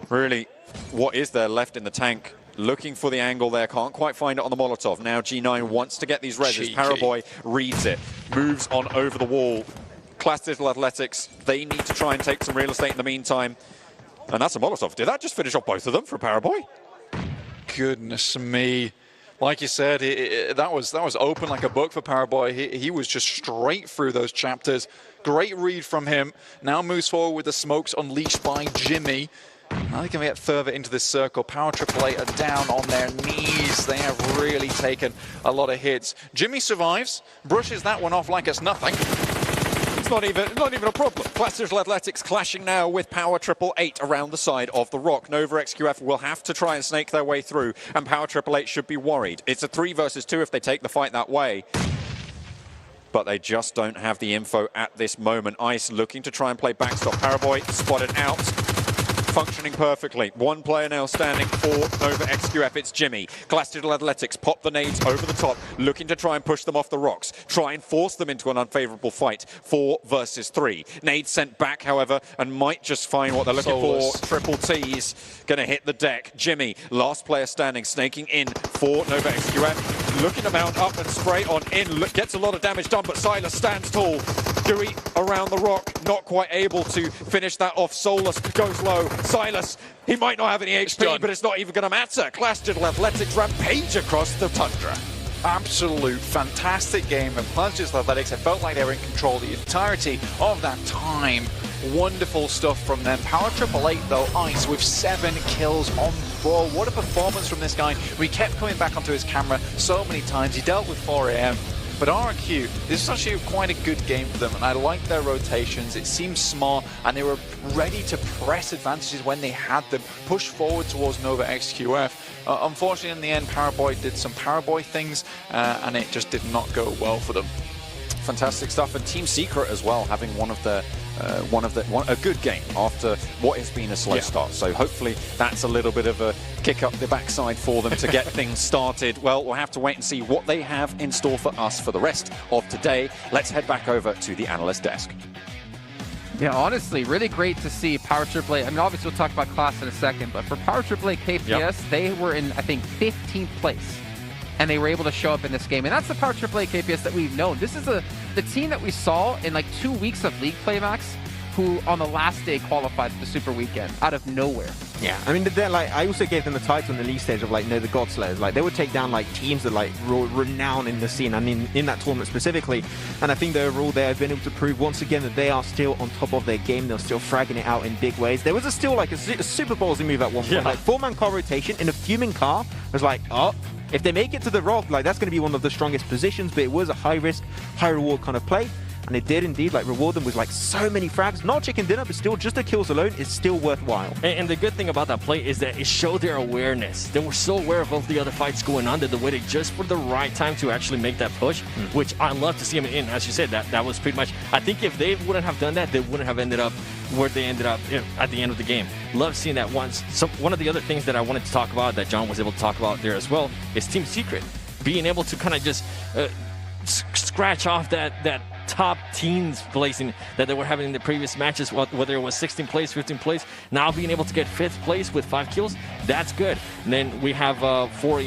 really, what is there left in the tank? Looking for the angle there, can't quite find it on the Molotov. Now G9 wants to get these reses. Paraboy reads it, moves on over the wall. Klas Digital Athletics, they need to try and take some real estate in the meantime. And that's a Molotov. Did that just finish off both of them for Paraboy? Goodness me. Like you said, that was open like a book for Paraboy. He was just straight through those chapters. Great read from him. Now moves forward with the smokes unleashed by Jimmy. Now they can get further into this circle. Power Triple Eight are down on their knees. They have really taken a lot of hits. Jimmy survives, brushes that one off like it's nothing. It's not even a problem. Klas Digital Athletics clashing now with Power Triple Eight around the side of the rock. NOVA-XQF will have to try and snake their way through, and Power Triple Eight should be worried. It's a 3 versus 2 if they take the fight that way. But they just don't have the info at this moment. Ice looking to try and play backstop. Paraboy spotted out. Functioning perfectly. One player now standing for NOVA-XQF. It's Jimmy. Klas Digital Athletics pop the nades over the top, looking to try and push them off the rocks, try and force them into an unfavorable fight. 4 versus 3. Nades sent back, however, and might just find what they're looking for. Triple T's gonna hit the deck. Jimmy, last player standing, snaking in for NOVA-XQF. Looking to mount up and spray on in. Gets a lot of damage done, but Silas stands tall. Dewey around the rock, not quite able to finish that off. Solus goes low. Silas, he might not have any HP, but it's not even going to matter. Klas Digital Athletics rampage across the tundra. Absolute fantastic game of Klas Digital Athletics. I felt like they were in control the entirety of that time. Wonderful stuff from them. Power Triple Eight, though, Ice with 7 kills on 4. What a performance from this guy. We kept coming back onto his camera so many times. He dealt with 4 AM. But RRQ, this is actually quite a good game for them, and I like their rotations. It seems smart, and they were ready to press advantages when they had them, push forward towards NOVA-XQF. Unfortunately, in the end, Paraboy did some Paraboy things, and it just did not go well for them. Fantastic stuff, and Team Secret as well, having a good game after what has been a slow start. So hopefully that's a little bit of a kick up the backside for them to get things started. Well, we'll have to wait and see what they have in store for us for the rest of today. Let's head back over to the analyst desk. Yeah, honestly, really great to see Power AAA. I mean, obviously we'll talk about Klas in a second, but for Power AAA KPS, they were in, I think, 15th place. And they were able to show up in this game. And that's the Power AAA KPS that we've known. This is the team that we saw in like 2 weeks of League Play, Max, who on the last day qualified for the Super Weekend out of nowhere. Yeah, I mean, they're like, I also gave them the title in the league stage of like, the God Slayers. Like, they would take down like teams that like renowned in the scene and in that tournament specifically. And I think that overall they have been able to prove once again that they are still on top of their game. They're still fragging it out in big ways. There was still like a super ballsy move at one point, like 4-man car rotation in a fuming car. I was like, oh. If they make it to the rock, like that's going to be one of the strongest positions, but it was a high risk, high reward kind of play. And it did indeed like reward them with like so many frags. Not chicken dinner, but still just the kills alone is still worthwhile. And the good thing about that play is that it showed their awareness. They were so aware of all the other fights going on that they waited just for the right time to actually make that push, which I love to see them in. As you said, that was pretty much, I think if they wouldn't have done that, they wouldn't have ended up where they ended up at the end of the game. Love seeing that once. So one of the other things that I wanted to talk about that John was able to talk about there as well is Team Secret. Being able to kind of just scratch off that top teens placing that they were having in the previous matches, whether it was 16th place, 15th place, now being able to get 5th place with 5 kills, that's good. And then we have 4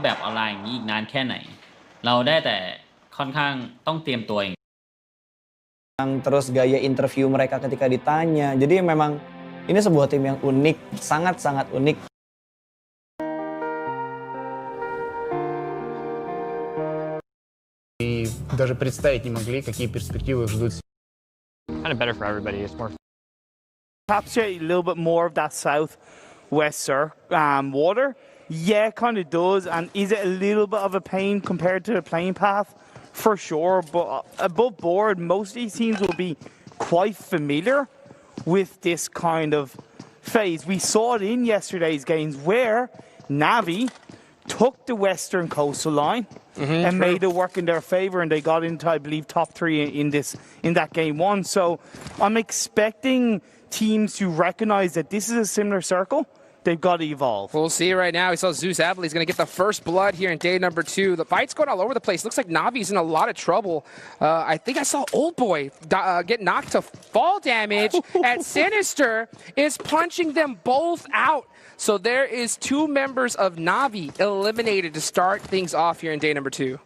ปแบบออนไลน์อย่างนี้อีกนานแค่ไหนเราได้แต่ค่อนข้างต้องเตรียมตัวเอง terus gaya interview mereka ketika ditanya. Jadi memang ini sebuah tim yang unik, sangat-sangat unik. И даже представить не могли, какие перспективы их ждут. Kind of better for everybody. It's more. Capture a little bit more of that southwest water. Yeah, kind of does. And is it a little bit of a pain compared to the playing path? For sure. But above board, most of these teams will be quite familiar with this kind of phase. We saw it in yesterday's games where Navi took the western coastal line and made it work in their favor, and they got into, I believe, top 3 in that game 1. So I'm expecting teams to recognize that this is a similar circle. They've got to evolve. We'll see right now. We saw Zeus Abley is going to get the first blood here in day number 2. The fight's going all over the place. Looks like Navi's in a lot of trouble. I think I saw Old Boy get knocked to fall damage, and Sinister is punching them both out. So there is 2 members of Navi eliminated to start things off here in day number 2.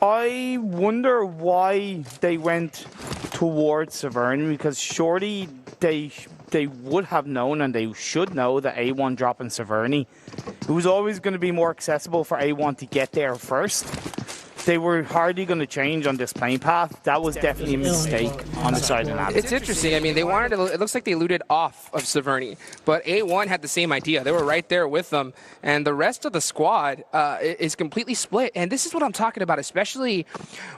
I wonder why they went towards Severn, because surely they would have known, and they should know, that A1 dropping Severny. It was always going to be more accessible for A1 to get there first. They were hardly going to change on this playing path. That was definitely a mistake on the side of Navi. It's interesting. I mean, they wanted to, it looks like they looted off of Severny, but A1 had the same idea. They were right there with them, and the rest of the squad is completely split. And this is what I'm talking about, especially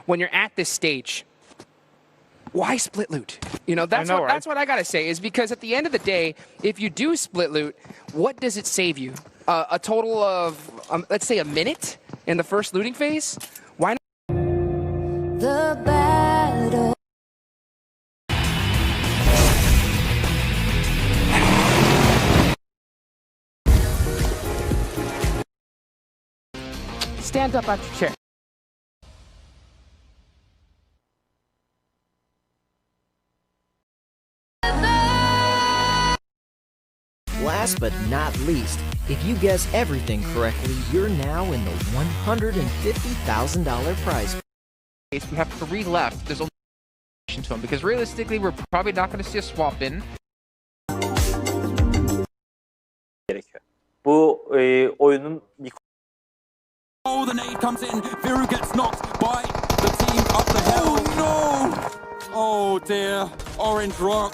when you're at this stage. Why split loot? You know, that's what I gotta say, is because at the end of the day, if you do split loot, what does it save you? A total of, let's say, a minute in the first looting phase? Why not? The battle. Stand up out your chair. Last but not least, if you guess everything correctly, you're now in the $150,000 prize. We have 3 left. There's only to them because realistically, we're probably not going to see a swap in. Bu oyunun bir Oh, the nade comes in. Viru gets knocked by the team up the hill. Oh no! Oh dear. Orange Rock.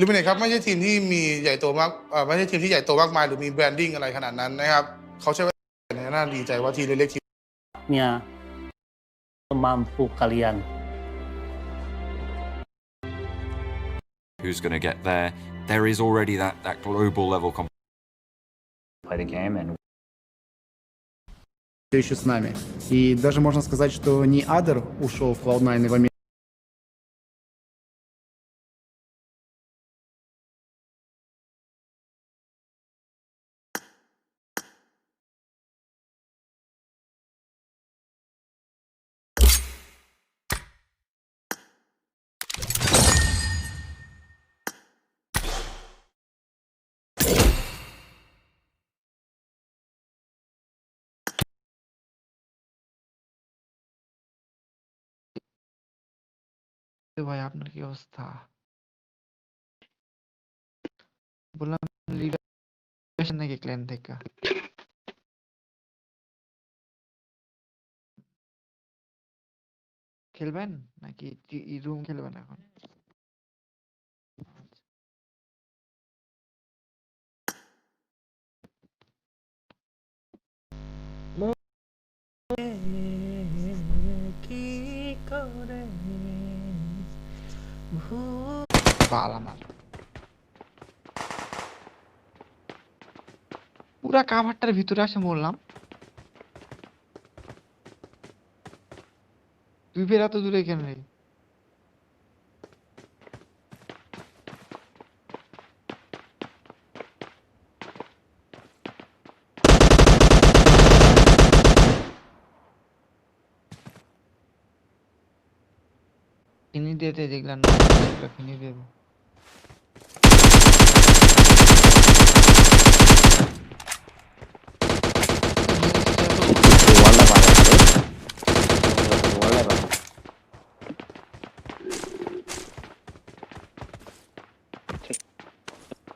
ลูมิเนตครับไม่ใช่ทีมที่มีใหญ่โตมากไม่ใช่ทีมที่ใหญ่โตมากมายหรือมีแบรนดิ้งอะไรขนาดนั้นนะครับเขาใช้ว่าน่าดีใจว่าทีมเล็กๆทีม mampu kalian. Who's going to get there? There is already that global level Play the game and Все еще с нами. И даже можно сказать, что не Адер ушел в Cloud9 и в Америку. ভাই আপনার কি অবস্থা? বললাম leader নাকি clan থেকে খেলবেন নাকি room খেলবেন এখন? বাল আমার পুরা কাভারটার ভিতরে আসে মরলাম তুই ফের এত দূরে কেন রে ফিনি দিতে যেগুলা না সেগুলা ফিনি দেবো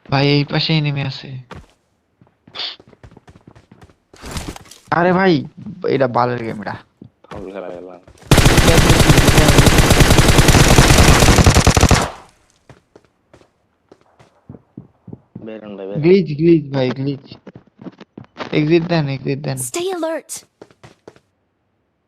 ভাই এই পাশেই নেমে আছে আরে ভাই এটা বালের গেম এটা গ্লিচ ভাই গ্লিচ এক্সিট দেন Stay alert.